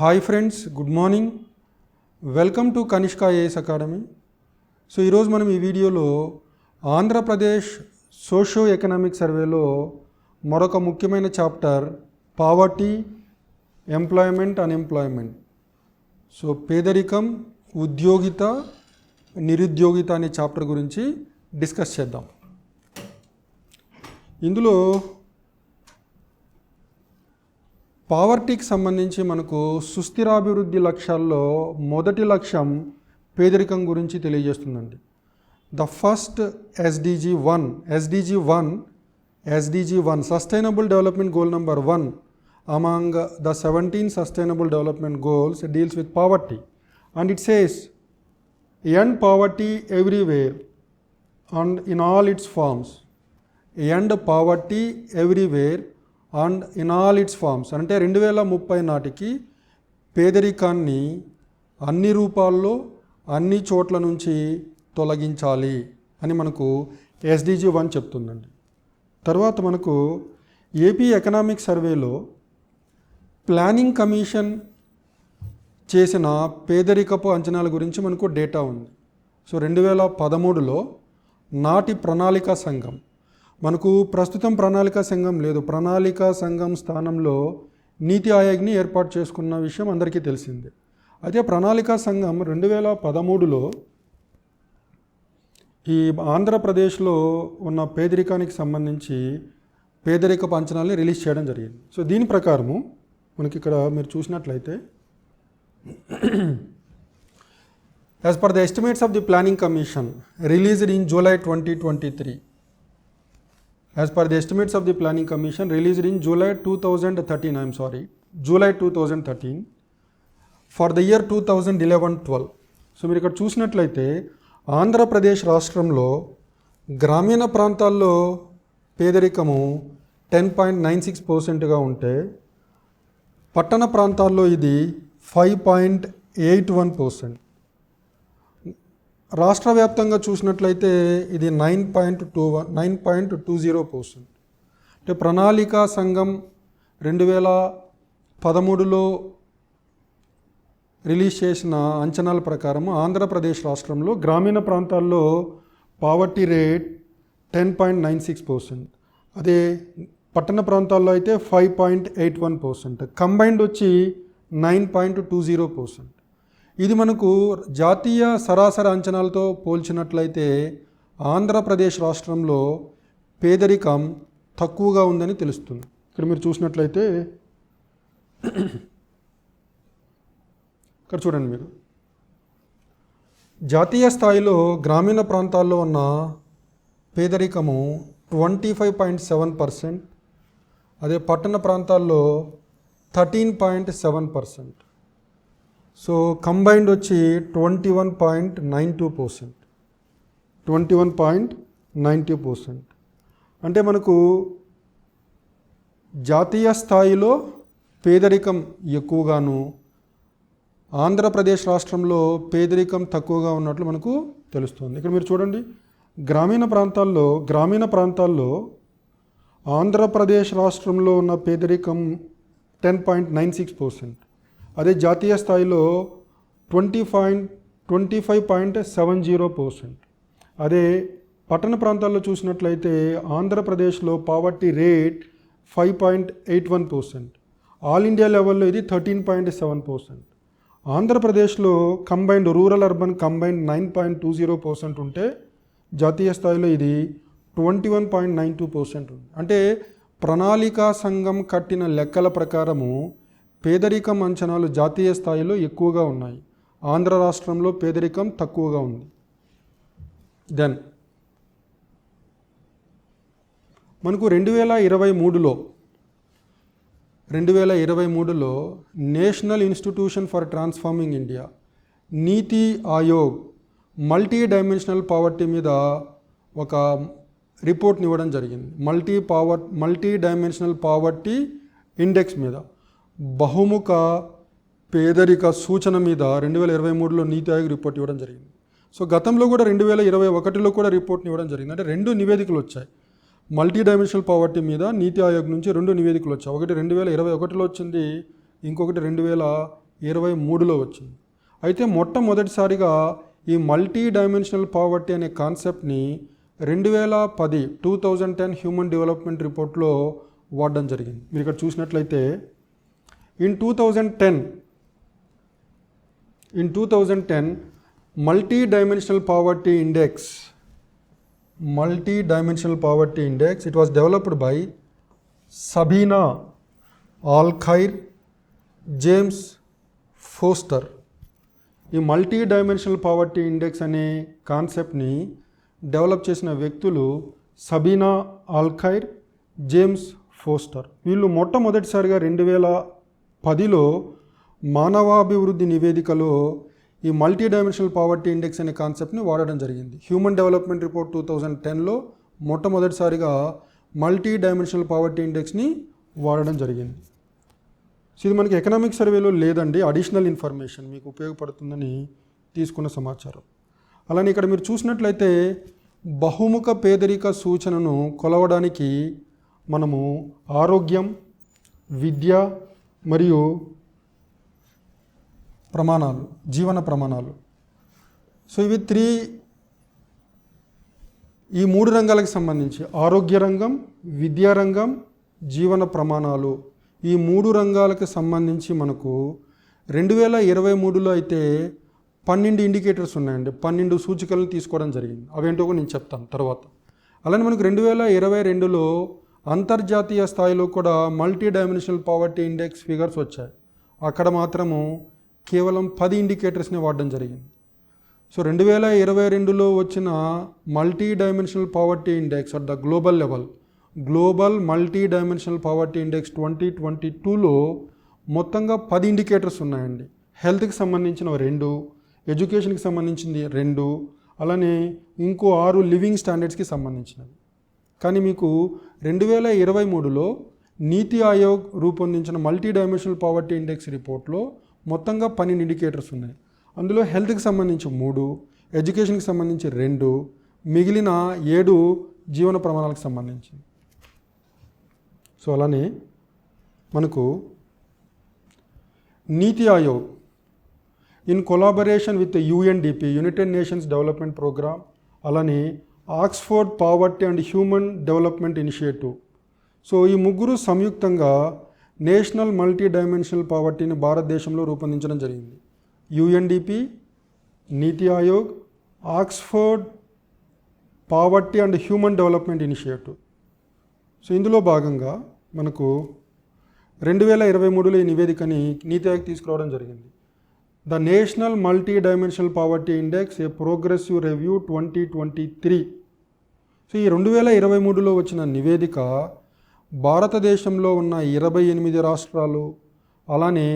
Hi friends, good morning. Welcome to Kanishka IAS academy. So ఈరోజు మనం ఈ వీడియోలో ఆంధ్రప్రదేశ్ సోషో ఎకనామిక్ సర్వేలో మరొక ముఖ్యమైన chapter poverty, employment, unemployment. So పేదరికం, ఉద్యోగిత, నిరుద్యోగిత అనే చాప్టర్ గురించి డిస్కస్ చేద్దాం. ఇందులో పావర్టీకి సంబంధించి మనకు సుస్థిరాభివృద్ధి లక్ష్యాల్లో మొదటి లక్ష్యం పేదరికం గురించి తెలియజేస్తుందండి. The first SDG 1 sustainable development goal number 1 among the 17 sustainable development goals deals with poverty and it says end poverty everywhere and in all its forms. End poverty everywhere and in all its forms. అంటే 2030 నాటికి పేదరికాన్ని అన్ని రూపాల్లో అన్ని చోట్ల నుంచి తొలగించాలి అని మనకు ఎస్డిజి 1 చెప్తుందండి. తర్వాత మనకు ఏపీ ఎకనామిక్ సర్వేలో ప్లానింగ్ కమిషన్ చేసిన పేదరికపు అంచనాల గురించి మనకు డేటా ఉంది. సో 2013లో నాటి ప్రణాళికా సంఘం, మనకు ప్రస్తుతం ప్రణాళికా సంఘం లేదు, ప్రణాళికా సంఘం స్థానంలో నీతి ఆయోగ్ని ఏర్పాటు చేసుకున్న విషయం అందరికీ తెలిసిందే. అయితే ప్రణాళికా సంఘం 2013లో ఈ ఆంధ్రప్రదేశ్లో ఉన్న పేదరికానికి సంబంధించి పేదరికపు అంచనాల్ని రిలీజ్ చేయడం జరిగింది. సో దీని ప్రకారము మనకి ఇక్కడ మీరు చూసినట్లయితే as per the estimates of the planning commission released in July 2023, as per the estimates of the planning commission released in July 2013 for the year 2011-12. So మీరు ఇక్కడ చూసినట్లయితే ఆంధ్రప్రదేశ్ రాష్ట్రంలో గ్రామీణ ప్రాంతాల్లో పేదరికము 10.96%గా ఉంటే పట్టణ ప్రాంతాల్లో ఇది 5.81%. రాష్ట్ర వ్యాప్తంగా చూసినట్లయితే ఇది 9.20%. అంటే ప్రణాళికా సంఘం 2013లో రిలీజ్ చేసిన అంచనాల ప్రకారం ఆంధ్రప్రదేశ్ రాష్ట్రంలో గ్రామీణ ప్రాంతాల్లో పావర్టీ రేట్ 10.96%, అదే పట్టణ ప్రాంతాల్లో అయితే 5.81%, కంబైన్డ్ వచ్చి 9.20%. ఇది మనకు జాతీయ సరాసరి అంచనాలతో పోల్చినట్లయితే ఆంధ్రప్రదేశ్ రాష్ట్రంలో పేదరికం తక్కువగా ఉందని తెలుస్తుంది. ఇక్కడ మీరు చూసినట్లయితే ఇక్కడ చూడండి, మీరు జాతీయ స్థాయిలో గ్రామీణ ప్రాంతాల్లో ఉన్న పేదరికము 25.7%, అదే పట్టణ ప్రాంతాల్లో 13.7%. సో కంబైన్డ్ వచ్చి 21.92%. అంటే మనకు జాతీయ స్థాయిలో పేదరికం ఎక్కువగాను, ఆంధ్రప్రదేశ్ రాష్ట్రంలో పేదరికం తక్కువగా ఉన్నట్లు మనకు తెలుస్తుంది. ఇక్కడ మీరు చూడండి, గ్రామీణ ప్రాంతాల్లో ఆంధ్రప్రదేశ్ రాష్ట్రంలో ఉన్న పేదరికం 10.96%, అదే జాతీయ స్థాయిలో 25.70%. అదే పట్టణ ప్రాంతాల్లో చూసినట్లయితే ఆంధ్రప్రదేశ్లో పావర్టీ రేట్ 5.81%, ఆల్ ఇండియా లెవెల్లో ఇది 13.7%. ఆంధ్రప్రదేశ్లో కంబైన్డ్ రూరల్ అర్బన్ కంబైన్డ్ 9.20% ఉంటే జాతీయ స్థాయిలో ఇది 21.92% ఉంది. అంటే ప్రణాళికా సంఘం కట్టిన లెక్కల ప్రకారము పేదరికం అంచనాలు జాతీయ స్థాయిలో ఎక్కువగా ఉన్నాయి, ఆంధ్ర రాష్ట్రంలో పేదరికం తక్కువగా ఉంది. దెన్ మనకు 2023లో national institution for transforming India, NITI Aayog multi dimensional poverty మీద ఒక రిపోర్ట్ని ఇవ్వడం జరిగింది. మల్టీ డైమెన్షనల్ పావర్టీ ఇండెక్స్ మీద, బహుముఖ పేదరిక సూచన మీద 2023లో నీతి ఆయోగ్ రిపోర్ట్ ఇవ్వడం జరిగింది. సో గతంలో కూడా 2021లో కూడా రిపోర్ట్ని ఇవ్వడం జరిగింది. అంటే 2 నివేదికలు వచ్చాయి. మల్టీ డైమెన్షనల్ పావర్టీ మీద నీతి ఆయోగ్ నుంచి 2 నివేదికలు వచ్చాయి. ఒకటి 2021లో వచ్చింది, ఇంకొకటి 2023లో వచ్చింది. అయితే మొట్టమొదటిసారిగా ఈ మల్టీ డైమెన్షనల్ పావర్టీ అనే కాన్సెప్ట్ని 2010 హ్యూమన్ డెవలప్మెంట్ రిపోర్ట్లో వాడడం జరిగింది. మీరు ఇక్కడ చూసినట్లయితే in 2010 multi dimensional poverty index it was developed by Sabina Alkire, James Foster. ఈ మల్టీ డైమెన్షనల్ పావర్టీ ఇండెక్స్ అనే కాన్సెప్ట్ని డెవలప్ చేసిన వ్యక్తులు సబీనా ఆల్ఖైర్, జేమ్స్ ఫోస్టర్. వీళ్ళు మొట్టమొదటిసారిగా 2010లో మానవాభివృద్ధి నివేదికలో ఈ మల్టీ డైమెన్షనల్ పావర్టీ ఇండెక్స్ అనే కాన్సెప్ట్ని వాడడం జరిగింది. హ్యూమన్ డెవలప్మెంట్ రిపోర్ట్ 2010లో మొట్టమొదటిసారిగా మల్టీ డైమెన్షనల్ పావర్టీ ఇండెక్స్ని వాడడం జరిగింది. సో ఇది మనకి ఎకనామిక్ సర్వేలో లేదండి, అడిషనల్ ఇన్ఫర్మేషన్ మీకు ఉపయోగపడుతుందని తీసుకున్న సమాచారం. అలానే ఇక్కడ మీరు చూసినట్లయితే బహుముఖ పేదరిక సూచనను కొలవడానికి మనము ఆరోగ్యం, విద్య మరియు ప్రమాణాలు, జీవన ప్రమాణాలు, సో ఇవి ఈ 3 రంగాలకు సంబంధించి ఆరోగ్య రంగం, విద్యా రంగం, జీవన ప్రమాణాలు, ఈ 3 రంగాలకు సంబంధించి మనకు 2023లో అయితే 12 ఇండికేటర్స్ ఉన్నాయండి. 12 సూచికలను తీసుకోవడం జరిగింది. అవేంటో కూడా నేను చెప్తాను తర్వాత. అలానే మనకు 2022లో అంతర్జాతీయ స్థాయిలో కూడా multi dimensional poverty index figures వచ్చాయి. అక్కడ మాత్రము కేవలం 10 ఇండికేటర్స్ని వాడడం జరిగింది. సో 2022లో వచ్చిన multi dimensional poverty index at the global level, global multi dimensional poverty index 2022లో మొత్తంగా 10 ఇండికేటర్స్ ఉన్నాయండి. హెల్త్కి సంబంధించిన 2, ఎడ్యుకేషన్కి సంబంధించింది 2, అలానే ఇంకో 6 లివింగ్ స్టాండర్డ్స్కి సంబంధించినవి. కానీ మీకు 2023లో నీతి ఆయోగ్ రూపొందించిన మల్టీ డైమెన్షనల్ పావర్టీ ఇండెక్స్ రిపోర్ట్లో మొత్తంగా 12 ఇండికేటర్స్ ఉన్నాయి. అందులో హెల్త్కి సంబంధించి 3, ఎడ్యుకేషన్కి సంబంధించి 2, మిగిలిన 7 జీవన ప్రమాణాలకు సంబంధించింది. సో అలానే మనకు NITI Aayog in collaboration with UNDP, United Nations development programme, అలానే Oxford poverty and human development initiative, so ఈ ముగ్గురు సంయుక్తంగా నేషనల్ మల్టీ డైమెన్షనల్ పావర్టీని భారతదేశంలో రూపొందించడం జరిగింది. UNDP, NITI Aayog, Oxford poverty and human development initiative. So ఇందులో భాగంగా మనకు 2023లో ఈ నివేదికని నీతి ఆయోగ్ తీసుకురావడం జరిగింది. The national multi dimensional poverty index a progressive review 2023. So ఈ 2023లో వచ్చిన నివేదిక భారతదేశంలో ఉన్న 28 రాష్ట్రాలు, అలానే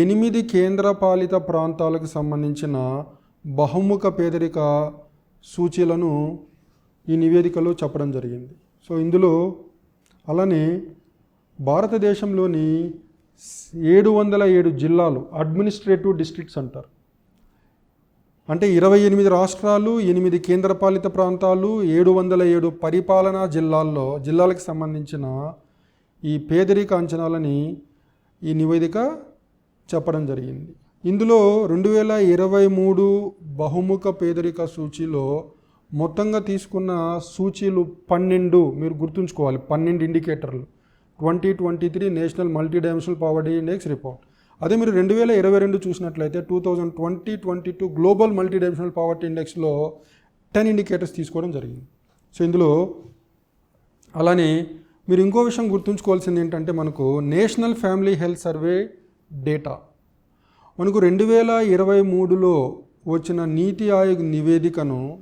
8 కేంద్రపాలిత ప్రాంతాలకు సంబంధించిన బహుముఖ పేదరిక సూచీలను ఈ నివేదికలో చెప్పడం జరిగింది. సో ఇందులో అలానే భారతదేశంలోని 707 జిల్లాలు, అడ్మినిస్ట్రేటివ్ డిస్ట్రిక్ట్స్ అంటారు, అంటే 28 రాష్ట్రాలు, 8 కేంద్రపాలిత ప్రాంతాలు, 707 పరిపాలనా జిల్లాలకు సంబంధించిన ఈ పేదరిక అంచనాలని ఈ నివేదిక చెప్పడం జరిగింది. ఇందులో 2023 బహుముఖ పేదరిక సూచీలో మొత్తంగా తీసుకున్న సూచీలు 12, మీరు గుర్తుంచుకోవాలి, 12 ఇండికేటర్లు. 2023 national multi dimensional poverty index report. అదే మీరు 2022 చూసినట్లయితే 2022 గ్లోబల్ మల్టీ డైమెన్షనల్ పావర్టీ ఇండెక్స్లో 10 ఇండికేటర్స్ తీసుకోవడం జరిగింది. సో ఇందులో అలానే మీరు ఇంకో విషయం గుర్తుంచుకోవాల్సింది ఏంటంటే మనకు national family health survey data, మనకు 2023లో వచ్చిన నీతి ఆయోగ్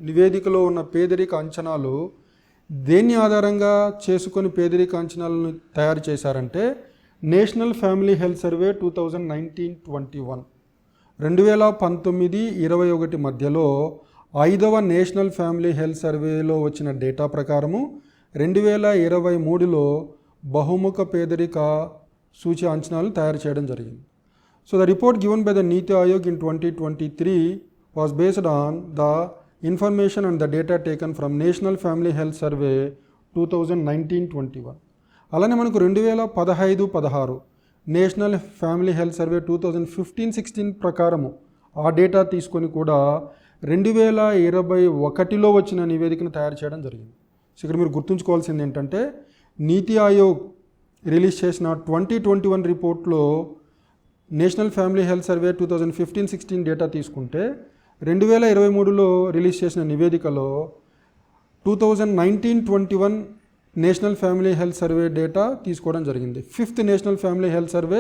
నివేదికలో ఉన్న పేదరిక అంచనాలు దేన్ని ఆధారంగా చేసుకొని పేదరిక అంచనాలను తయారు చేశారంటే నేషనల్ ఫ్యామిలీ హెల్త్ సర్వే 2019-21, 2019-21 మధ్యలో 5వ నేషనల్ ఫ్యామిలీ హెల్త్ సర్వేలో వచ్చిన డేటా ప్రకారము 2023లో బహుముఖ పేదరిక సూచి అంచనాలు తయారు చేయడం జరిగింది. So the report given by the NITI Aayog in 2023 was based on the information and the data taken from National Family Health Survey 2019-21. అలానే మనకు 2015-16 నేషనల్ ఫ్యామిలీ హెల్త్ సర్వే 2015-16 ప్రకారము ఆ డేటా తీసుకొని కూడా 2021లో వచ్చిన నివేదికను తయారు చేయడం జరిగింది. సో ఇక్కడ మీరు గుర్తుంచుకోవాల్సింది ఏంటంటే నీతి ఆయోగ్ రిలీజ్ చేసిన 2021 రిపోర్ట్లో national family health survey 2015-16 data తీసుకుంటే 2023లో రిలీజ్ చేసిన నివేదికలో 2019-21 national family health survey data తీసుకోవడం జరిగింది. 5th national family health survey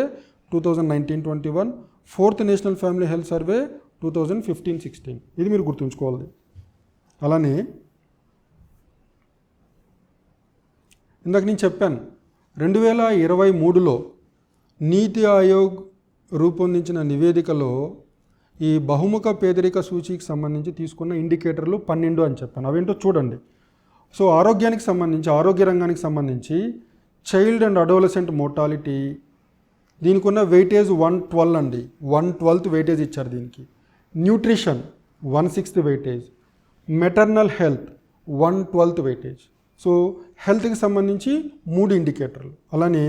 2019-21, 4th national family health survey 2015-16. ఇది మీరు గుర్తుంచుకోవాలి. అలానే ఇందాక నేను చెప్పాను 2023లో నీతి ఆయోగ్ రూపొందించిన నివేదికలో ఈ బహుముఖ పేదరిక సూచీకి సంబంధించి తీసుకున్న ఇండికేటర్లు 12 అని చెప్పాను. అవేంటో చూడండి. సో ఆరోగ్యానికి సంబంధించి, ఆరోగ్య రంగానికి సంబంధించి చైల్డ్ అండ్ అడోలసెంట్ మోర్టాలిటీ దీనికి ఉన్న వెయిటేజ్ 112 అండి. 1/12 వెయిటేజ్ ఇచ్చారు దీనికి. Nutrition 1/6 weightage. Maternal health 1/12 weightage. So హెల్త్కి సంబంధించి 3 ఇండికేటర్లు. అలానే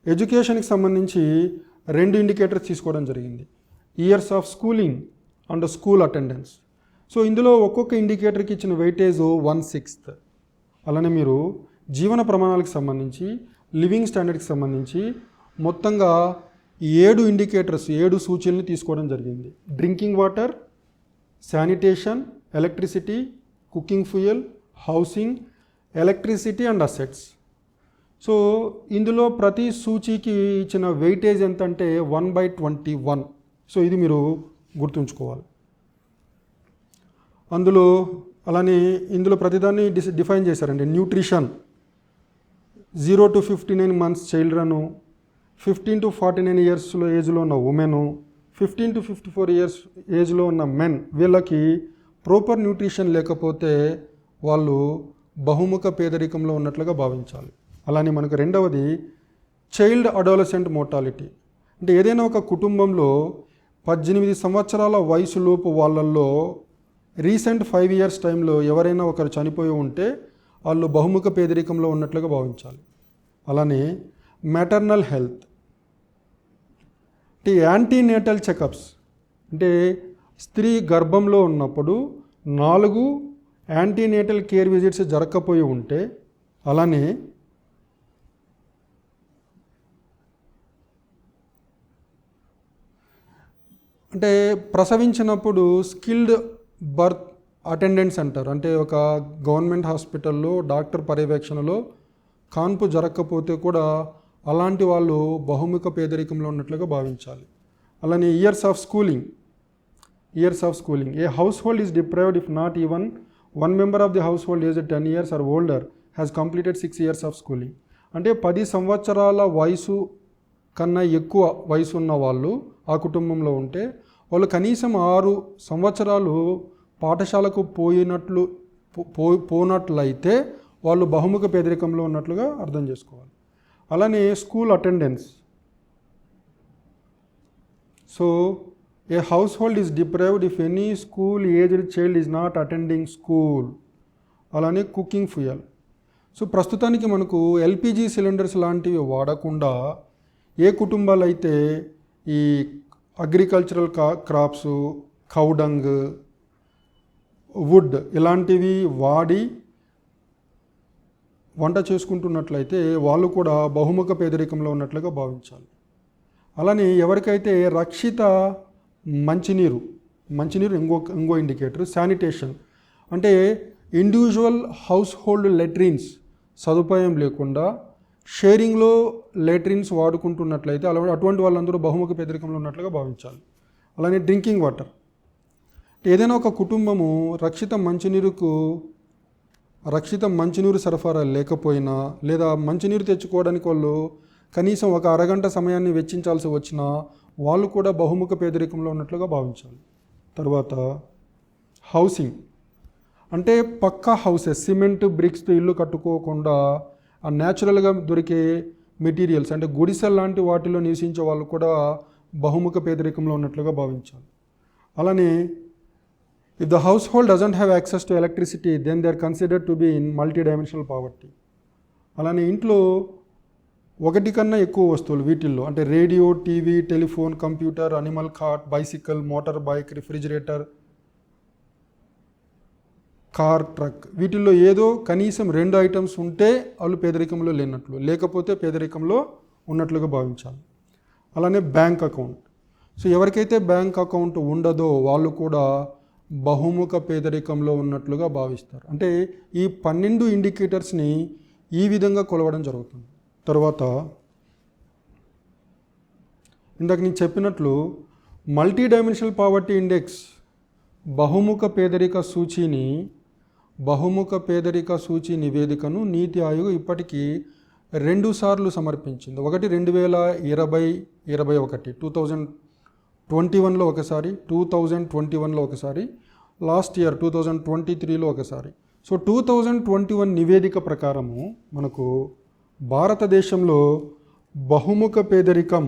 ఎడ్యుకేషన్కి సంబంధించి 2 ఇండికేటర్స్ తీసుకోవడం జరిగింది. Years of schooling and school attendance. So ఇందులో ఒక్కొక్క ఇండికేటర్కి ఇచ్చిన వెయిటేజ్ 1/6. అలానే మీరు జీవన ప్రమాణాలకు సంబంధించి, లివింగ్ స్టాండర్డ్కి సంబంధించి మొత్తంగా 7 ఇండికేటర్స్, 7 సూచీలను తీసుకోవడం జరిగింది. Drinking water, sanitation, electricity, cooking fuel, housing, electricity and assets. So ఇందులో ప్రతి సూచీకి ఇచ్చిన వెయిటేజ్ ఎంత అంటే 1/21. సో ఇది మీరు గుర్తుంచుకోవాలి. అలానే ఇందులో ప్రతిదాన్ని డిఫైన్ చేశారండి. Nutrition 0 to 59 months children, 15 to 49 years ఏజ్లో ఉన్న ఉమెను, 15 to 54 years ఏజ్లో ఉన్న మెన్, వీళ్ళకి ప్రాపర్ న్యూట్రిషన్ లేకపోతే వాళ్ళు బహుముఖ పేదరికంలో ఉన్నట్లుగా భావించాలి. అలానే మనకు రెండవది చైల్డ్ అడోలసెంట్ మోర్టాలిటీ. అంటే ఏదైనా ఒక కుటుంబంలో 18 సంవత్సరాల వయసులోపు వాళ్ళల్లో రీసెంట్ 5 years టైంలో ఎవరైనా ఒకరు చనిపోయి ఉంటే వాళ్ళు బహుముఖ పేదరికంలో ఉన్నట్లుగా భావించాలి. అలానే మెటర్నల్ హెల్త్ అంటే యాంటీనేటల్ చెకప్స్, అంటే స్త్రీ గర్భంలో ఉన్నప్పుడు 4 యాంటీనేటల్ కేర్ విజిట్స్ జరగకపోయి ఉంటే, అలానే అంటే ప్రసవించినప్పుడు స్కిల్డ్ బర్త్ అటెండెంట్స్ అంటారు. అంటే ఒక గవర్నమెంట్ హాస్పిటల్లో డాక్టర్ పర్యవేక్షణలో కాన్పు జరగకపోతే కూడా అలాంటి వాళ్ళు బహుముఖ పేదరికంలో ఉన్నట్లుగా భావించాలి. అలానే years of schooling. A house hold is deprived if not even one member of the household aged 10 years or older has completed 6 years of schooling. అంటే 10 సంవత్సరాల వయసు కన్నా ఎక్కువ వయసు ఉన్న వాళ్ళు ఆ కుటుంబంలో ఉంటే వాళ్ళు కనీసం 6 సంవత్సరాలు పాఠశాలకు పోనట్లయితే వాళ్ళు బహుముఖ పేదరికంలో ఉన్నట్లుగా అర్థం చేసుకోవాలి. అలానే school attendance. So A house hold is deprived if any school aged child is not attending school. అలానే కుకింగ్ ఫ్యూయల్. సో ప్రస్తుతానికి మనకు ఎల్పిజి సిలిండర్స్ లాంటివి వాడకుండా ఏ కుటుంబాలు అయితే ఈ అగ్రికల్చరల్ క్రాప్స్, కౌడంగ్, వుడ్ ఇలాంటివి వాడి వంట చేసుకుంటున్నట్లయితే వాళ్ళు కూడా బహుముఖ పేదరికంలో ఉన్నట్లుగా భావించాలి. అలానే ఎవరికైతే రక్షిత మంచినీరు ఇంకో ఇండికేటర్. శానిటేషన్ అంటే ఇండివిజువల్ హౌస్ హోల్డ్ లెట్రిన్స్ సదుపాయం లేకుండా షేరింగ్లో లెట్రిన్స్ వాడుకుంటున్నట్లయితే అటువంటి వాళ్ళందరూ బహుముఖ పేదరికంలో ఉన్నట్లుగా భావించాలి. అలానే డ్రింకింగ్ వాటర్. ఏదైనా ఒక కుటుంబము రక్షిత మంచినీరు సరఫరా లేకపోయినా లేదా మంచినీరు తెచ్చుకోవడానికి వాళ్ళు కనీసం ఒక అరగంట సమయాన్ని వెచ్చించాల్సి వచ్చినా వాళ్ళు కూడా బహుముఖ పేదరికంలో ఉన్నట్లుగా భావించాలి. తర్వాత హౌసింగ్ అంటే పక్కా హౌసెస్, సిమెంట్ బ్రిక్స్తో ఇల్లు కట్టుకోకుండా ఆ న్యాచురల్గా దొరికే మెటీరియల్స్ అంటే గుడిసెల్ లాంటి వాటిలో నివసించే వాళ్ళు కూడా బహుముఖ పేదరికంలో ఉన్నట్లుగా భావించాలి. అలానే if the household doesn't have access to electricity then they are considered to be in multi dimensional poverty. అలానే ఇంట్లో ఒకటి కన్నా ఎక్కువ వస్తువులు వీటిల్లో, అంటే radio, TV, telephone, computer, animal cart, bicycle, motor bike, refrigerator, car, truck, వీటిల్లో ఏదో కనీసం 2 ఐటమ్స్ ఉంటే వాళ్ళు పేదరికంలో లేనట్లు, లేకపోతే పేదరికంలో ఉన్నట్లుగా భావించాలి. అలానే బ్యాంక్ అకౌంట్. సో ఎవరికైతే బ్యాంక్ అకౌంట్ ఉండదో వాళ్ళు కూడా బహుముఖ పేదరికంలో ఉన్నట్లుగా భావిస్తారు. అంటే ఈ 12 ఇండికేటర్స్ని ఈ విధంగా కొలవడం జరుగుతుంది. తర్వాత ఇందాక నేను చెప్పినట్లు మల్టీ డైమెన్షనల్ పావర్టీ ఇండెక్స్ బహుముఖ పేదరిక సూచి నివేదికను నీతి ఆయోగ్ ఇప్పటికీ 2 సార్లు సమర్పించింది. ఒకటి 2020-21 2021లో ఒకసారి, 2021లో ఒకసారి, లాస్ట్ ఇయర్ 2023లో ఒకసారి. సో 2021 నివేదిక ప్రకారము మనకు భారతదేశంలో బహుముఖ పేదరికం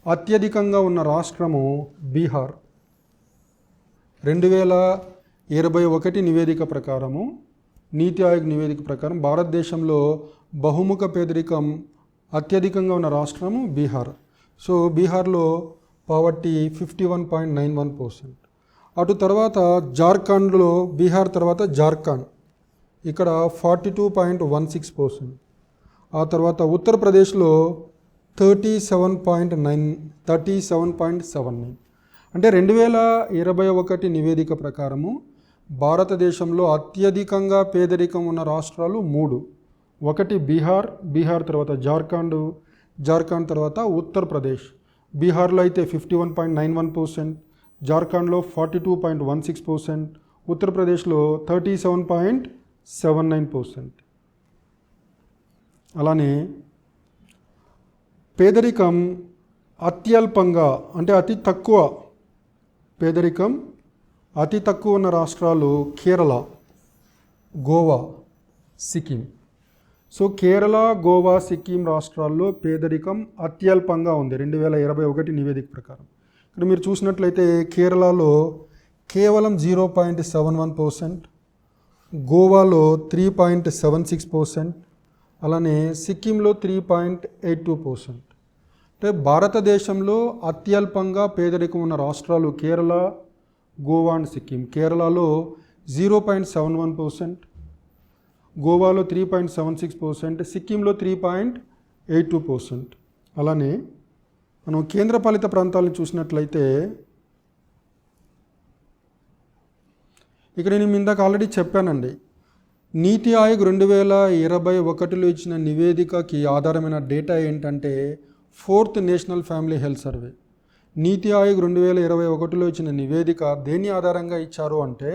అత్యధికంగా ఉన్న రాష్ట్రము బీహార్. 2021 నివేదిక ప్రకారము, నీతి ఆయోగ్ నివేదిక ప్రకారం భారతదేశంలో బహుముఖ పేదరికం అత్యధికంగా ఉన్న రాష్ట్రము బీహార్. సో బీహార్లో పావర్టీ 51.91%. అటు తర్వాత జార్ఖండ్లో, బీహార్ తర్వాత జార్ఖండ్, ఇక్కడ 42.16%. ఆ తర్వాత ఉత్తరప్రదేశ్లో 37.79. అంటే 2021 నివేదిక ప్రకారము భారతదేశంలో అత్యధికంగా పేదరికం ఉన్న రాష్ట్రాలు 3. ఒకటి బీహార్ తర్వాత జార్ఖండ్ తర్వాత ఉత్తరప్రదేశ్. బీహార్లో అయితే 51.91%, జార్ఖండ్లో 42.16%, ఉత్తరప్రదేశ్లో 37.79%. అలానే పేదరికం అత్యల్పంగా, అంటే అతి తక్కువ ఉన్న రాష్ట్రాలు కేరళ, గోవా, సిక్కిం. సో కేరళ, గోవా, సిక్కిం రాష్ట్రాల్లో పేదరికం అత్యల్పంగా ఉంది 2021 నివేదిక ప్రకారం. ఇక్కడ మీరు చూసినట్లయితే కేరళలో కేవలం 0.71%, గోవాలో 3.76%, అలానే సిక్కింలో 3.82%. అంటే భారతదేశంలో అత్యల్పంగా పేదరికం ఉన్న రాష్ట్రాలు కేరళ, గోవా అండ్ సిక్కిం. కేరళలో 0.71%, గోవాలో 3.76%, సిక్కింలో 3.82%. అలానే మనం కేంద్రపాలిత ప్రాంతాలను చూసినట్లయితే ఇక్కడ నేను ఇందాక ఆల్రెడీ చెప్పానండి, నీతి ఆయోగ్ 2021లో ఇచ్చిన నివేదికకి ఆధారమైన డేటా ఏంటంటే 4th national family health survey. నీతి ఆయోగ్ 2021లో ఇచ్చిన నివేదిక దేని ఆధారంగా ఇచ్చారు అంటే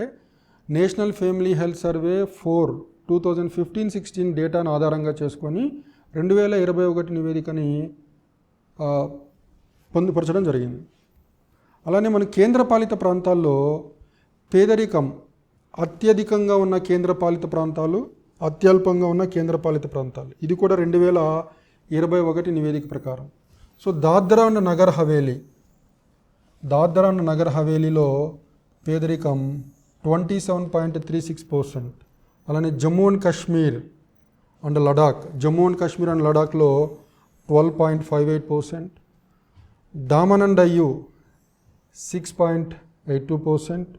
నేషనల్ ఫ్యామిలీ హెల్త్ సర్వే 4 2015-16 డేటాను ఆధారంగా చేసుకొని 2021 నివేదికని పొందుపరచడం జరిగింది. అలానే మన కేంద్రపాలిత ప్రాంతాల్లో పేదరికం అత్యధికంగా ఉన్న కేంద్రపాలిత ప్రాంతాలు, అత్యల్పంగా ఉన్న కేంద్రపాలిత ప్రాంతాలు, ఇది కూడా 2021 నివేదిక ప్రకారం. సో దాద్రా అండ్ నగర్ హవేలీలో పేదరికం 27.36%. అలానే జమ్మూ అండ్ కాశ్మీర్ అండ్ లడాఖ్లో 12.58%, డామన్ అండ్ డయ్యూ 6.82%,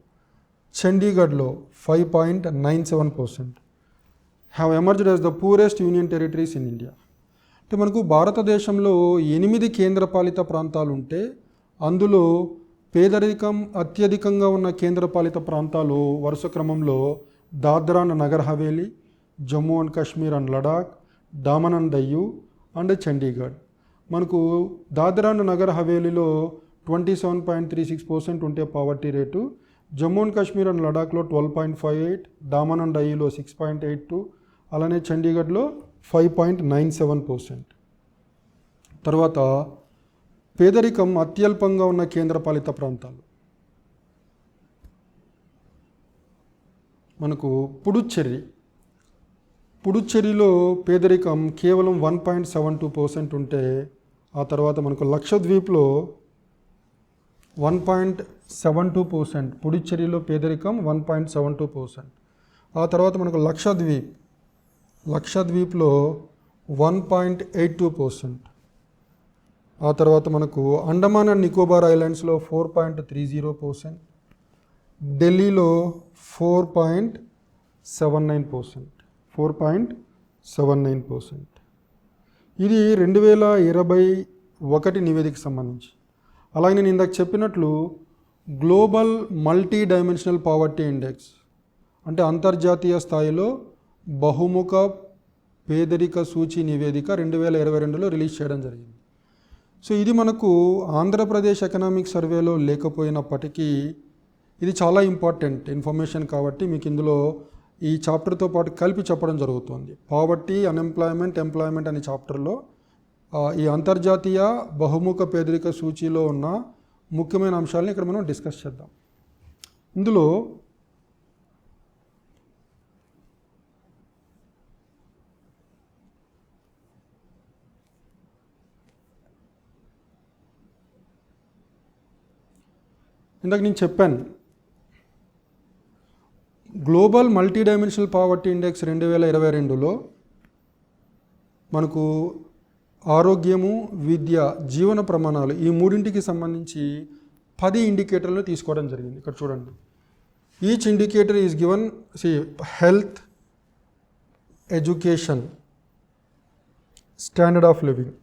చండీగఢ్లో 5.97% have emerged as the poorest union territories in India. అంటే మనకు భారతదేశంలో 8 కేంద్రపాలిత ప్రాంతాలు ఉంటే అందులో పేదరికం అత్యధికంగా ఉన్న కేంద్రపాలిత ప్రాంతాలు వరుస క్రమంలో Dadra and Nagar Haveli, Jammu and Kashmir and Ladakh, Daman and Diu and Chandigarh. మనకు దాద్రా అండ్ నగర్ హవేలీలో 27.36% ఉంటే poverty rate, Jammu and Kashmir and లడాఖ్లో 12.58, డామన్ అండ్ డయ్యూలో 6.82, అలానే చండీగఢ్లో 5.97%. తర్వాత పేదరికం అత్యల్పంగా ఉన్న కేంద్రపాలిత ప్రాంతాలు మనకు పుడుచ్చేరిలో పేదరికం కేవలం 1.72% ఉంటే, ఆ తర్వాత మనకు లక్షద్వీప్లో 1.72%, పుడుచ్చేరిలో పేదరికం 1.72%. ఆ తర్వాత మనకు లక్షద్వీప్లో 1.82%. ఆ తర్వాత మనకు అండమాన్ అండ్ నికోబార్ ఐలాండ్స్లో 4.30%, ఢిల్లీలో 4.79%. ఇది 2021 నివేదికకు సంబంధించి. అలాగే నేను ఇందాక చెప్పినట్లు global multi dimensional poverty index అంటే అంతర్జాతీయ స్థాయిలో బహుముఖ పేదరిక సూచి నివేదిక 2022లో రిలీజ్ చేయడం జరిగింది. సో ఇది మనకు ఆంధ్రప్రదేశ్ ఎకనామిక్ సర్వేలో లేకపోయినప్పటికీ ఇది చాలా ఇంపార్టెంట్ ఇన్ఫర్మేషన్ కాబట్టి మీకు ఇందులో ఈ చాప్టర్తో పాటు కలిపి చెప్పడం జరుగుతుంది. పావర్టీ, అన్ఎంప్లాయ్మెంట్, ఎంప్లాయ్మెంట్ అనే చాప్టర్లో ఈ అంతర్జాతీయ బహుముఖ పేదరిక సూచీలో ఉన్న ముఖ్యమైన అంశాలను ఇక్కడ మనం డిస్కస్ చేద్దాం. ఇందులో ఇందాక నేను చెప్పాను global multi dimensional poverty index 2022లో మనకు ఆరోగ్యము, విద్య, జీవన ప్రమాణాలు ఈ మూడింటికి సంబంధించి 10 ఇండికేటర్లు తీసుకోవడం జరిగింది. ఇక్కడ చూడండి, each indicator is given health, education, standard of living.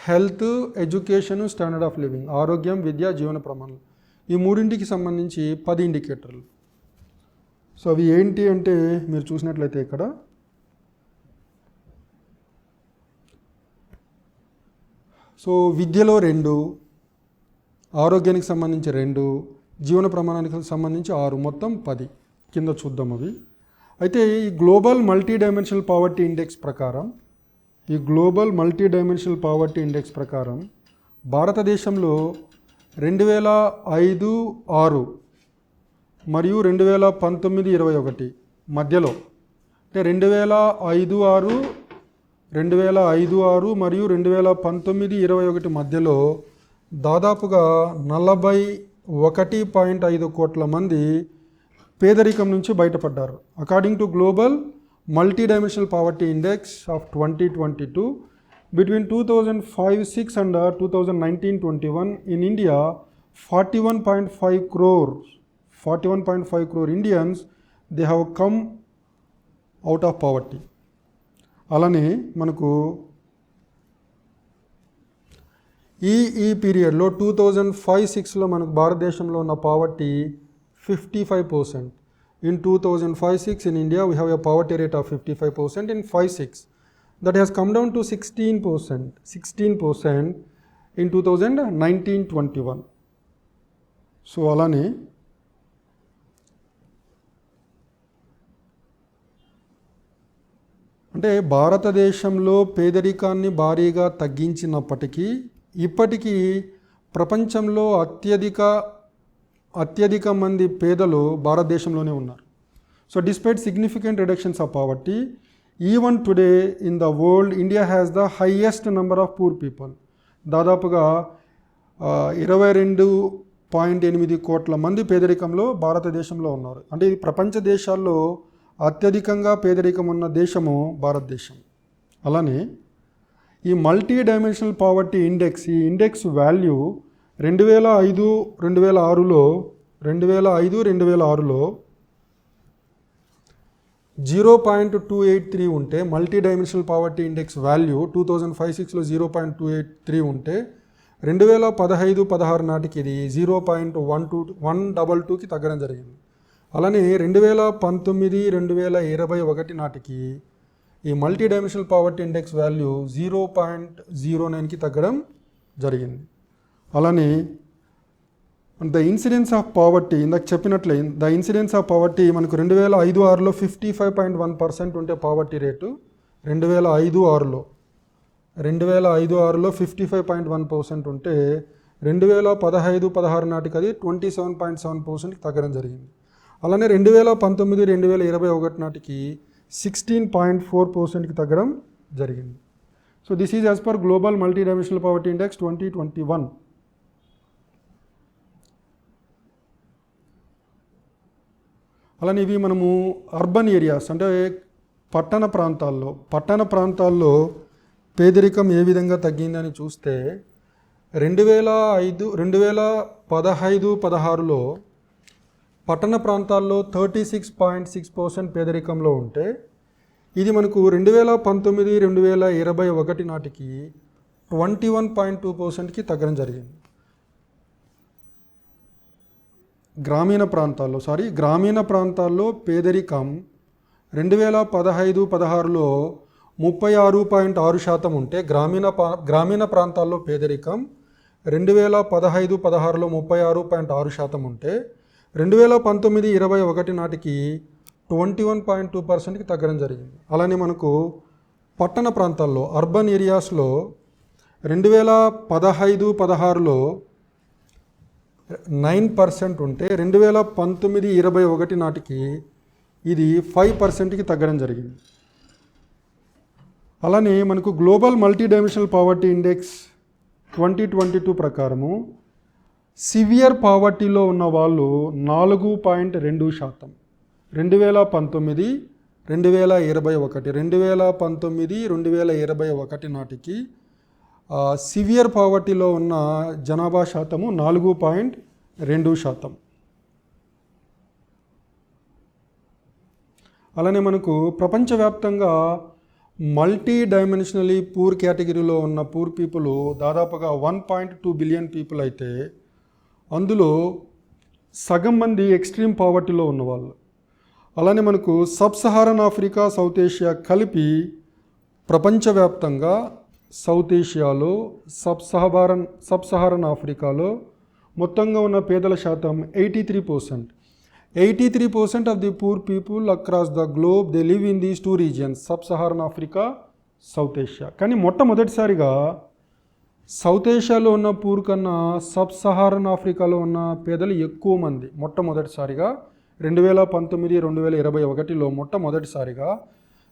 Health, education, standard of living, ఆరోగ్యం, విద్య, జీవన ప్రమాణాలు ఈ మూడింటికి సంబంధించి 10 ఇండికేటర్లు. సో అవి ఏంటి అంటే మీరు చూసినట్లయితే ఇక్కడ విద్యలో 2, ఆరోగ్యానికి సంబంధించి 2, జీవన ప్రమాణానికి సంబంధించి 6, మొత్తం 10 కింద చూద్దాం అవి. అయితే ఈ global multi dimensional poverty index ప్రకారం భారతదేశంలో 2005-06 మరియు 2019-21 మధ్యలో అంటే 2005-06 మరియు 2019-21 మధ్యలో దాదాపుగా 41.5 కోట్ల మంది పేదరికం నుంచి బయటపడ్డారు. According to global multi dimensional poverty index of 2022, between 2005-06 and 2019-21 in India, 41.5 crore Indians, they have come out of poverty. అలానే మనకు ఈ పీరియడ్లో 2005-06లో మనకు భారతదేశంలో ఉన్న poverty 55%. In 2005-06 in India we have a poverty rate of 55%. In 5-6 that has come down to 16% in 2019-21. So అలానే అంటే భారతదేశంలో పేదరికాన్ని భారీగా తగ్గించినప్పటికీ ఇప్పటికీ ప్రపంచంలో అత్యధిక మంది పేదలు భారతదేశంలోనే ఉన్నారు. So despite significant reductions of poverty, even today in the world India has the highest number of poor people. దాదాపుగా 22.8 కోట్ల మంది పేదరికంలో భారతదేశంలో ఉన్నారు. అంటే ఇది ప్రపంచ దేశాల్లో అత్యధికంగా పేదరికం ఉన్న దేశము భారతదేశం. అలానే ఈ మల్టీ డైమెన్షనల్ పావర్టీ ఇండెక్స్, ఈ ఇండెక్స్ వాల్యూ 2005-2006లో 0.283 ఉంటే multi dimensional poverty index value 2005-06లో 0.283 ఉంటే 2015-16 నాటికి ఇది 0.122కి తగ్గడం జరిగింది. అలానే 2019-2021 నాటికి ఈ multi dimensional poverty index value 0.09కి తగ్గడం జరిగింది. అలానే ద ఇన్సిడెన్స్ ఆఫ్ పావర్టీ, ఇందాక చెప్పినట్లే ద ఇన్సిడెన్స్ ఆఫ్ పావర్టీ మనకు 2005-06లో 55.1% ఉంటే పావర్టీ రేటు 2005-06లో 55.1% ఉంటే 2015-16 నాటికి అది 27.7%కి తగ్గడం జరిగింది. అలానే 2019-2021 నాటికి 16.4%కి తగ్గడం జరిగింది. So this is as per global multi dimensional poverty index 2021. అలానే ఇవి మనము అర్బన్ ఏరియాస్ అంటే పట్టణ ప్రాంతాల్లో పేదరికం ఏ విధంగా తగ్గిందని చూస్తే 2015-16లో పట్టణ ప్రాంతాల్లో 36.6% పేదరికంలో ఉంటే ఇది మనకు 2019-2021 నాటికి 21.2%కి తగ్గడం జరిగింది. గ్రామీణ ప్రాంతాల్లో పేదరికం 2015-16లో 36.6% ఉంటే గ్రామీణ ప్రాంతాల్లో పేదరికం 2015-16లో 36.6% ఉంటే 2019-21 నాటికి 21.2%కి తగ్గడం జరిగింది. అలానే మనకు పట్టణ ప్రాంతాల్లో అర్బన్ ఏరియాస్లో 2015-16లో 9% ఉంటే 2019-21 నాటికి ఇది 5%కి తగ్గడం జరిగింది. అలానే మనకు global multi dimensional poverty index 2022 ప్రకారము సివియర్ పావర్టీలో ఉన్న వాళ్ళు 4.2%. 2019-2021 నాటికి సివియర్ పావర్టీలో ఉన్న జనాభా శాతము 4.2%. అలానే మనకు ప్రపంచవ్యాప్తంగా మల్టీ డైమెన్షనలీ పూర్ కేటగిరీలో ఉన్న పూర్ పీపుల్ దాదాపుగా 1.2 బిలియన్ పీపుల్ అయితే అందులో సగం మంది ఎక్స్ట్రీమ్ పావర్టీలో ఉన్నవాళ్ళు. అలానే మనకు sub Saharan Africa, south Asia కలిపి ప్రపంచవ్యాప్తంగా సౌత్ ఏషియాలో సబ్ సహారన్ ఆఫ్రికాలో మొత్తంగా ఉన్న పేదల శాతం 83%. 83% of the poor people across the globe, they live in these two regions, Sub-Saharan Africa, South Asia. కానీ మొట్టమొదటిసారిగా సౌత్ ఏషియాలో ఉన్న పూర్ కన్నా సబ్ సహారన్ ఆఫ్రికాలో ఉన్న పేదలు ఎక్కువ మంది. మొట్టమొదటిసారిగా 2019-2021లో మొట్టమొదటిసారిగా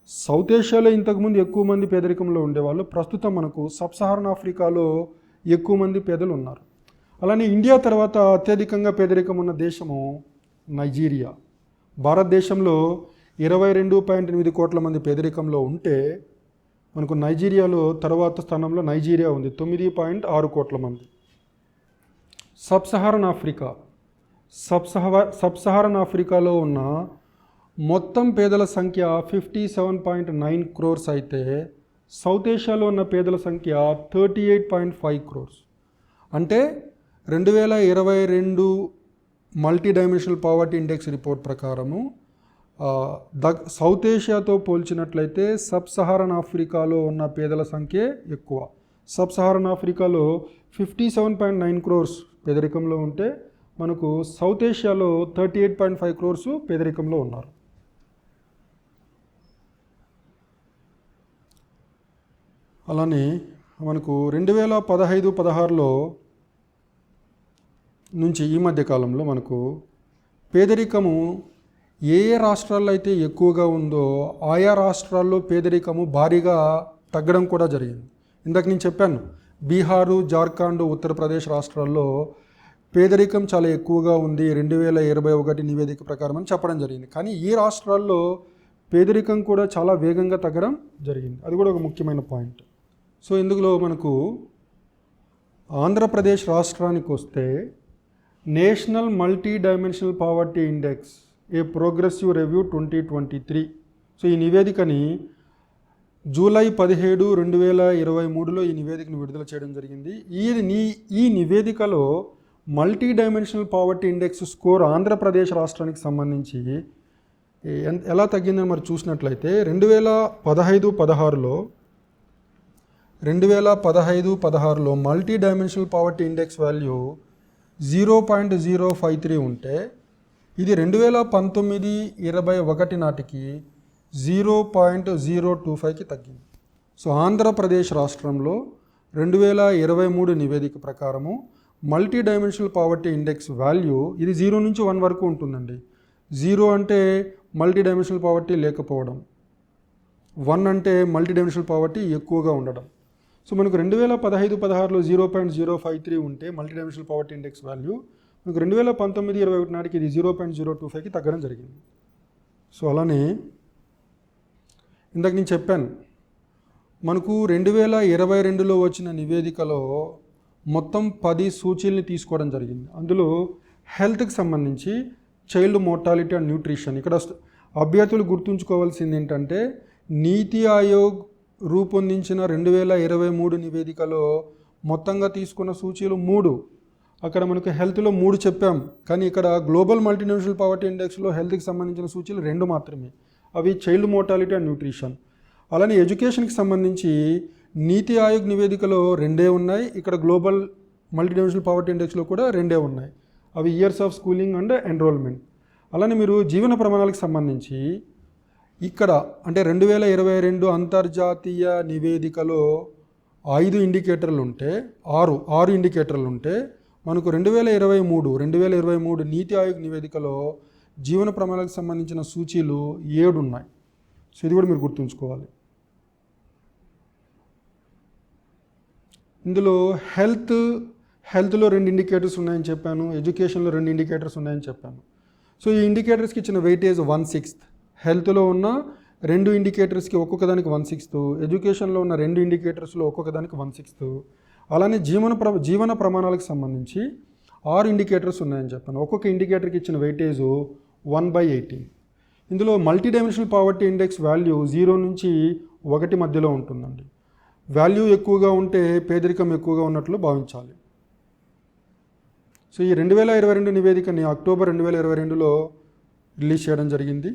సౌత్ ఏషియాలో ఇంతకుముందు ఎక్కువ మంది పేదరికంలో ఉండేవాళ్ళు. ప్రస్తుతం మనకు సబ్ సహారన్ ఆఫ్రికాలో ఎక్కువ మంది పేదలు ఉన్నారు. అలానే ఇండియా తర్వాత అత్యధికంగా పేదరికం ఉన్న దేశము నైజీరియా. భారతదేశంలో 22.8 కోట్ల మంది పేదరికంలో ఉంటే మనకు నైజీరియాలో తర్వాత స్థానంలో నైజీరియా ఉంది, 9.6 కోట్ల మంది. సబ్ సహారన్ ఆఫ్రికాలో ఉన్న మొత్తం పేదల సంఖ్య 57.9 crores అయితే సౌత్ ఏషియాలో ఉన్న పేదల సంఖ్య 38.5 crores. అంటే 2022 multi dimensional poverty index report ప్రకారము సౌత్ ఏషియాతో పోల్చినట్లయితే సబ్ సహారన్ ఆఫ్రికాలో ఉన్న పేదల సంఖ్య ఎక్కువ. సబ్ సహారన్ ఆఫ్రికాలో 57.9 crores పేదరికంలో ఉంటే మనకు సౌత్ ఏషియాలో 38.5 crores పేదరికంలో ఉన్నారు. అలానే మనకు 2015-16లో నుంచి ఈ మధ్య కాలంలో మనకు పేదరికము ఏ రాష్ట్రాల్లో అయితే ఎక్కువగా ఉందో ఆయా రాష్ట్రాల్లో పేదరికము భారీగా తగ్గడం కూడా జరిగింది. ఇందాక నేను చెప్పాను, బీహారు, జార్ఖండ్, ఉత్తరప్రదేశ్ రాష్ట్రాల్లో పేదరికం చాలా ఎక్కువగా ఉంది 2021 నివేదిక ప్రకారం అని చెప్పడం జరిగింది. కానీ ఈ రాష్ట్రాల్లో పేదరికం కూడా చాలా వేగంగా తగ్గడం జరిగింది. అది కూడా ఒక ముఖ్యమైన పాయింట్. సో ఇందులో మనకు ఆంధ్రప్రదేశ్ రాష్ట్రానికి వస్తే national multi dimensional poverty index a progressive review 2023. So ఈ నివేదికని జూలై 17, 2023లో ఈ నివేదికను విడుదల చేయడం జరిగింది. ఈ నివేదికలో multi dimensional poverty index score Andhra Pradesh రాష్ట్రానికి సంబంధించి ఎలా తగ్గిందని మరి చూసినట్లయితే 2015-16లో multi dimensional poverty index value 0.053 ఉంటే ఇది 2019-21 నాటికి 0.025కి తగ్గింది. సో ఆంధ్రప్రదేశ్ రాష్ట్రంలో 2023 నివేదిక ప్రకారము multi dimensional poverty index value ఇది 0 నుంచి 1 వరకు ఉంటుందండి. 0 అంటే మల్టీ డైమెన్షనల్ పావర్టీ లేకపోవడం, 1 అంటే మల్టీ డైమెన్షనల్ పావర్టీ ఎక్కువగా ఉండడం. సో మనకు 2015-16లో 0.053 ఉంటే multi dimensional poverty index value మనకు 2019-21 నాటికి ఇది 0.025కి తగ్గడం జరిగింది. సో అలానే ఇందాక నేను చెప్పాను, మనకు 2022లో వచ్చిన నివేదికలో మొత్తం 10 సూచీల్ని తీసుకోవడం జరిగింది. అందులో హెల్త్కి సంబంధించి చైల్డ్ మోర్టాలిటీ అండ్ న్యూట్రిషన్. ఇక్కడ అభ్యర్థులు గుర్తుంచుకోవాల్సింది ఏంటంటే, నీతి ఆయోగ్ రూపొందించిన 2023 నివేదికలో మొత్తంగా తీసుకున్న సూచీలు 3. అక్కడ మనకు హెల్త్లో 3 చెప్పాం, కానీ ఇక్కడ గ్లోబల్ మల్టీనేషనల్ పావర్టీ ఇండెక్స్లో హెల్త్కి సంబంధించిన సూచీలు 2 మాత్రమే. అవి చైల్డ్ మోర్టాలిటీ అండ్ న్యూట్రిషన్. అలానే ఎడ్యుకేషన్కి సంబంధించి నీతి ఆయోగ్ నివేదికలో 2 ఉన్నాయి, ఇక్కడ గ్లోబల్ మల్టీనేషనల్ పావర్టీ ఇండెక్స్లో కూడా 2 ఉన్నాయి. అవి years of schooling and enrolment. అలానే మీరు జీవన ప్రమాణాలకు సంబంధించి ఇక్కడ అంటే 2022 అంతర్జాతీయ నివేదికలో 5 ఇండికేటర్లు ఉంటే 6 ఇండికేటర్లు ఉంటే, మనకు 2023 నీతి ఆయోగ్ నివేదికలో జీవన ప్రమాణాలకు సంబంధించిన సూచీలు 7 ఉన్నాయి. సో ఇది కూడా మీరు గుర్తుంచుకోవాలి. ఇందులో హెల్త్లో 2 ఇండికేటర్స్ ఉన్నాయని చెప్పాను, ఎడ్యుకేషన్లో 2 ఇండికేటర్స్ ఉన్నాయని చెప్పాను. సో ఈ ఇండికేటర్స్కి ఇచ్చిన వెయిటేజ్ 1/6. హెల్త్లో ఉన్న 2 ఇండికేటర్స్కి ఒక్కొక్క దానికి 1/6, ఎడ్యుకేషన్లో ఉన్న 2 ఇండికేటర్స్లో ఒక్కొక్క దానికి 1/6. అలానే జీవన ప్రమాణాలకు సంబంధించి 6 ఇండికేటర్స్ ఉన్నాయని చెప్పాను. ఒక్కొక్క ఇండికేటర్కి ఇచ్చిన వెయిటేజ్ 1/18. ఇందులో multi dimensional poverty index value 0 నుంచి 1 మధ్యలో ఉంటుందండి. వాల్యూ ఎక్కువగా ఉంటే పేదరికం ఎక్కువగా ఉన్నట్లు భావించాలి. సో ఈ 2022 నివేదికని అక్టోబర్ 2022లో రిలీజ్ చేయడం జరిగింది.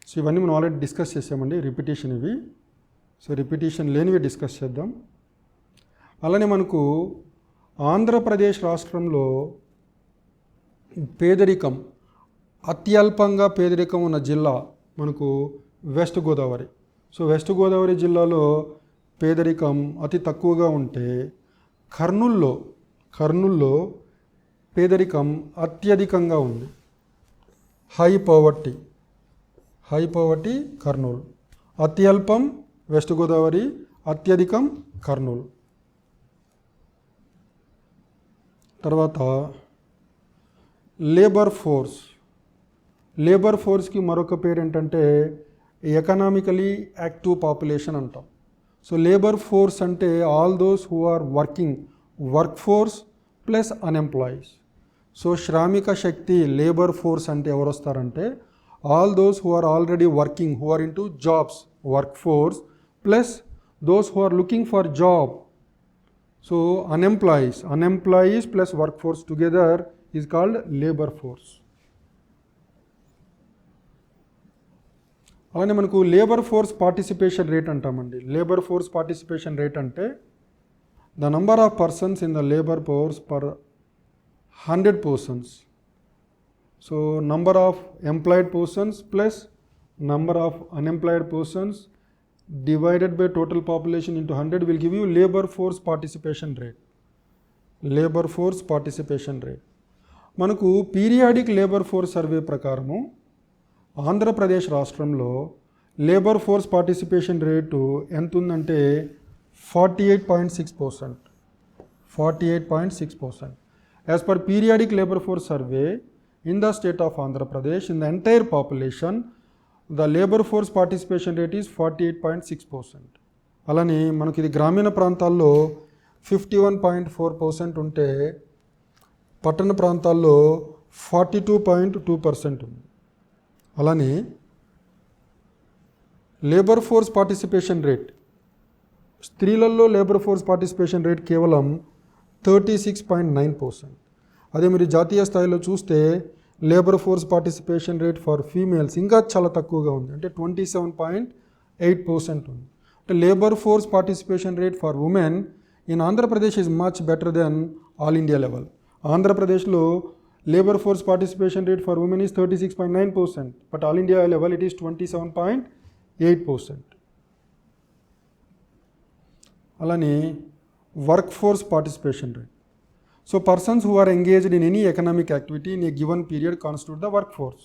సో ఇవన్నీ మనం ఆల్రెడీ డిస్కస్ చేసామండి, రిపిటేషన్ ఇవి. సో రిపిటేషన్ లేనివి డిస్కస్ చేద్దాం. అలానే మనకు ఆంధ్రప్రదేశ్ రాష్ట్రంలో పేదరికం అత్యల్పంగా పేదరికం ఉన్న జిల్లా మనకు west Godavari. So west Godavari జిల్లాలో పేదరికం అతి తక్కువగా ఉంటే, కర్నూల్లో పేదరికం అత్యధికంగా ఉంది. High poverty Kurnool. అత్యల్పం వెస్ట్ గోదావరి, అత్యధికం కర్నూలు. తర్వాత లేబర్ ఫోర్స్కి మరొక పేరు ఏంటంటే ఎకనామికలీ యాక్టివ్ పాపులేషన్ అంటాం. సో లేబర్ ఫోర్స్ అంటే all those who are work force plus unemployees. So శ్రామిక శక్తి లేబర్ ఫోర్స్ అంటే ఎవరు వస్తారంటే all those who are already working, who are into jobs, work force plus those who are looking for job. So unemployees plus workforce together is called labor force. అలానే మనకు labour force participation rate అంటామండి. Labour force participation rate అంటే the number of persons in the labour force per 100 persons. So number of employed persons plus number of unemployed persons divided by total population into 100 will give you labor force participation rate. మనకు periodic labour force survey ప్రకారము ఆంధ్రప్రదేశ్ రాష్ట్రంలో labour force participation rate ఎంత ఉందంటే 48.6%. 48.6%. As per periodic labor force survey in the state of Andhra Pradesh, in the entire population, the labor force participation rate is 48.6%. అలానే మనకి ఇది గ్రామీణ ప్రాంతాల్లో 51.4% ఉంటే పట్టణ ప్రాంతాల్లో 42.2% ఉంది. అలానే లేబర్ ఫోర్స్ పార్టిసిపేషన్ రేట్, స్త్రీలలో లేబర్ ఫోర్స్ పార్టిసిపేషన్ రేట్ కేవలం 36.9%. అదే మీరు జాతీయ స్థాయిలో చూస్తే labour force participation rate for females ఇంకా చాలా తక్కువగా ఉంది, అంటే 27.8% ఉంది. అంటే labour force participation rate for women in Andhra Pradesh is much better than all India level. ఆంధ్రప్రదేశ్లో labour force participation rate for women is 36.9%, but all India level it is 27.8%. అలానే work force participation rate. So persons who are engaged in any economic activity in a given period constitute the workforce.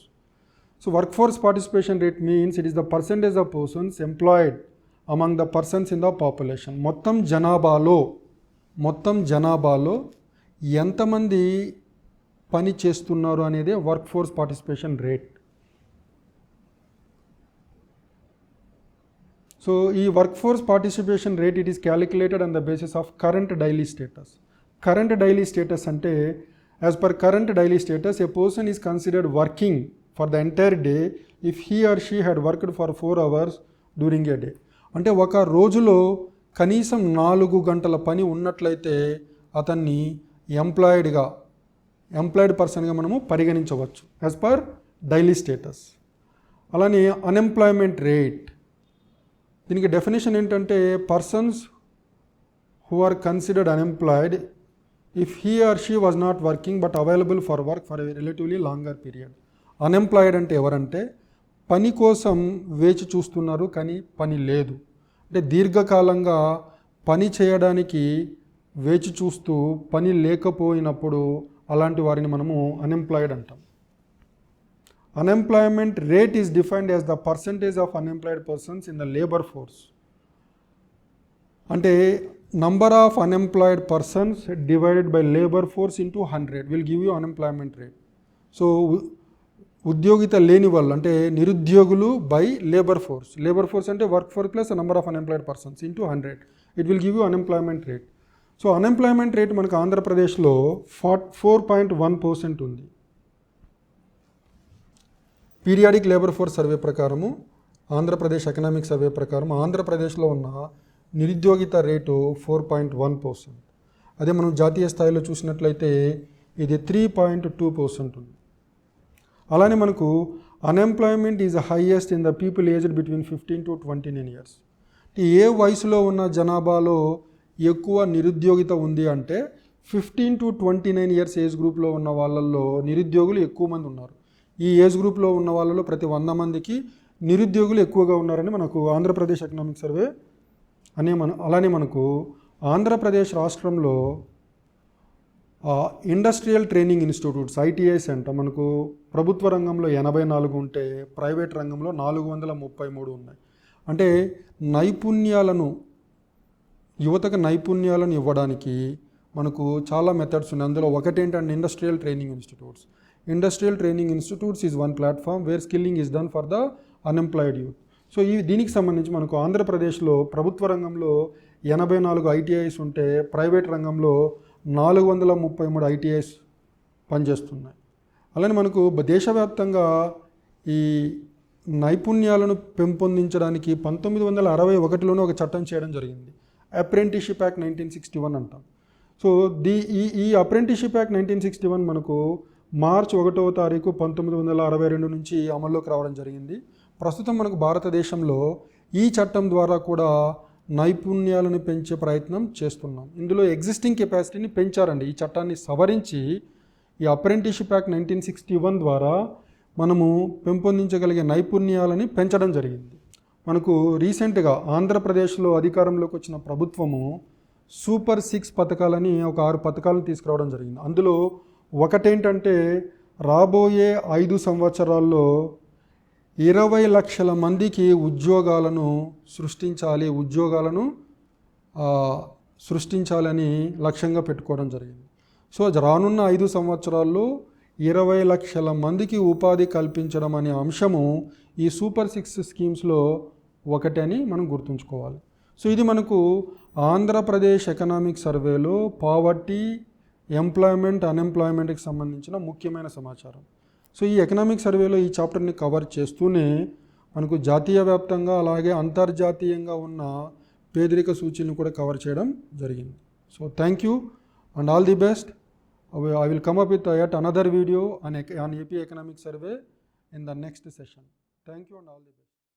So workforce participation rate means it is the percentage of persons employed among the persons in the population. మొత్తం జనాభాలో ఎంతమంది పని చేస్తున్నారు అనేది work force participation rate. So ఈ work force participation rate it is calculated on the basis of current daily status. Current daily status అంటే as per current daily status a person is considered working for the entire day if he are she had worked for 4 hours during a day. అంటే ఒక రోజులో కనీసం 4 గంటల పని ఉన్నట్లయితే అతన్ని employed పర్సన్గా మనము పరిగణించవచ్చు యాజ్ పర్ డైలీ స్టేటస్. అలానే అన్ఎంప్లాయ్మెంట్ రేట్, దీనికి డెఫినేషన్ ఏంటంటే persons who are considered unemployed if he are she was not working but available for work for a relatively longer period. Unemployed అంటే ఎవరంటే పని కోసం వేచి చూస్తున్నారు కానీ పని లేదు, అంటే దీర్ఘకాలంగా పని చేయడానికి వేచి చూస్తూ పని లేకపోయినప్పుడు అలాంటి వారిని మనము అన్ఎంప్లాయిడ్ అంటాం. Unemployment rate is defined as the percentage of unemployed persons in the labor force. అంటే number of unemployed persons divided by labor force into 100 will give you unemployment rate. So ఉద్యోగిత లేని వాళ్ళు అంటే నిరుద్యోగులు బై లేబర్ ఫోర్స్ అంటే work force plus number of unemployed persons into 100 it will give you unemployment rate. So unemployment rate మనకు ఆంధ్రప్రదేశ్లో 4.1% ఉంది. Periodic labour force survey ప్రకారము, ఆంధ్రప్రదేశ్ ఎకనామిక్ సర్వే ప్రకారం ఆంధ్రప్రదేశ్లో ఉన్న నిరుద్యోగిత రేటు 4.1%. అదే మనం జాతీయ స్థాయిలో చూసినట్లయితే ఇది 3.2% ఉంది. అలానే మనకు unemployment is highest in the people aged between 15 to 29 years. ఏ వయసులో ఉన్న జనాభాలో ఎక్కువ నిరుద్యోగిత ఉంది అంటే 15 to 29 years ఏజ్ గ్రూప్లో ఉన్న వాళ్ళల్లో నిరుద్యోగులు ఎక్కువ మంది ఉన్నారు. ఈ ఏజ్ గ్రూప్లో ఉన్న వాళ్ళలో ప్రతి 100 మందికి నిరుద్యోగులు ఎక్కువగా ఉన్నారని మనకు ఆంధ్రప్రదేశ్ ఎకనామిక్ సర్వే అలానే మనకు ఆంధ్రప్రదేశ్ రాష్ట్రంలో ఇండస్ట్రియల్ ట్రైనింగ్ ఇన్స్టిట్యూట్స్ ఐటీఐస్ అంట మనకు ప్రభుత్వ రంగంలో 84 ఉంటే ప్రైవేట్ రంగంలో 433 ఉన్నాయి. అంటే యువతకు నైపుణ్యాలను ఇవ్వడానికి మనకు చాలా మెథడ్స్ ఉన్నాయి. అందులో ఒకటేంటంటే industrial training institutes is one platform where skilling is done for the unemployed youth. So దీనికి సంబంధించి మనకు ఆంధ్రప్రదేశ్లో ప్రభుత్వ రంగంలో 84 ఐటీఐస్ ఉంటే ప్రైవేట్ రంగంలో 433 ఐటీఐస్ పనిచేస్తున్నాయి. అలానే మనకు దేశవ్యాప్తంగా ఈ నైపుణ్యాలను పెంపొందించడానికి 1961లోనే ఒక చట్టం చేయడం జరిగింది, అప్రెంటిస్షిప్ యాక్ట్ 1961 అంటాం. సో ఈ అప్రెంటిస్షిప్ యాక్ట్ 1961 మనకు మార్చి 1వ తారీఖు 1962 నుంచి అమల్లోకి రావడం జరిగింది. ప్రస్తుతం మనకు భారతదేశంలో ఈ చట్టం ద్వారా కూడా నైపుణ్యాలను పెంచే ప్రయత్నం చేస్తున్నాం. ఇందులో ఎగ్జిస్టింగ్ కెపాసిటీని పెంచారండి. ఈ చట్టాన్ని సవరించి ఈ అప్రెంటిస్షిప్ యాక్ట్ 1961 ద్వారా మనము పెంపొందించగలిగే నైపుణ్యాలని పెంచడం జరిగింది. మనకు రీసెంట్గా ఆంధ్రప్రదేశ్లో అధికారంలోకి వచ్చిన ప్రభుత్వము సూపర్ 6 పథకాలని ఒక 6 పథకాలను తీసుకురావడం జరిగింది. అందులో ఒకటేంటంటే రాబోయే 5 సంవత్సరాల్లో 20 లక్షల మందికి ఉద్యోగాలను సృష్టించాలని లక్ష్యంగా పెట్టుకోవడం జరిగింది. సో రానున్న 5 సంవత్సరాల్లో 20 లక్షల మందికి ఉపాధి కల్పించడం అనే అంశము ఈ సూపర్ 6 స్కీమ్స్లో ఒకటని మనం గుర్తుంచుకోవాలి. సో ఇది మనకు ఆంధ్రప్రదేశ్ ఎకనామిక్ సర్వేలో పావర్టీ, ఎంప్లాయ్మెంట్, అన్ఎంప్లాయ్మెంట్కి సంబంధించిన ముఖ్యమైన సమాచారం. సో ఈ ఎకనామిక్ సర్వేలో ఈ చాప్టర్ని కవర్ చేస్తూనే మనకు జాతీయ వ్యాప్తంగా అలాగే అంతర్జాతీయంగా ఉన్న పేదరిక సూచీలను కూడా కవర్ చేయడం జరిగింది. So thank you and all the best. I will come up with yet another video on AP Economic Survey in the next session. Thank you and all the best.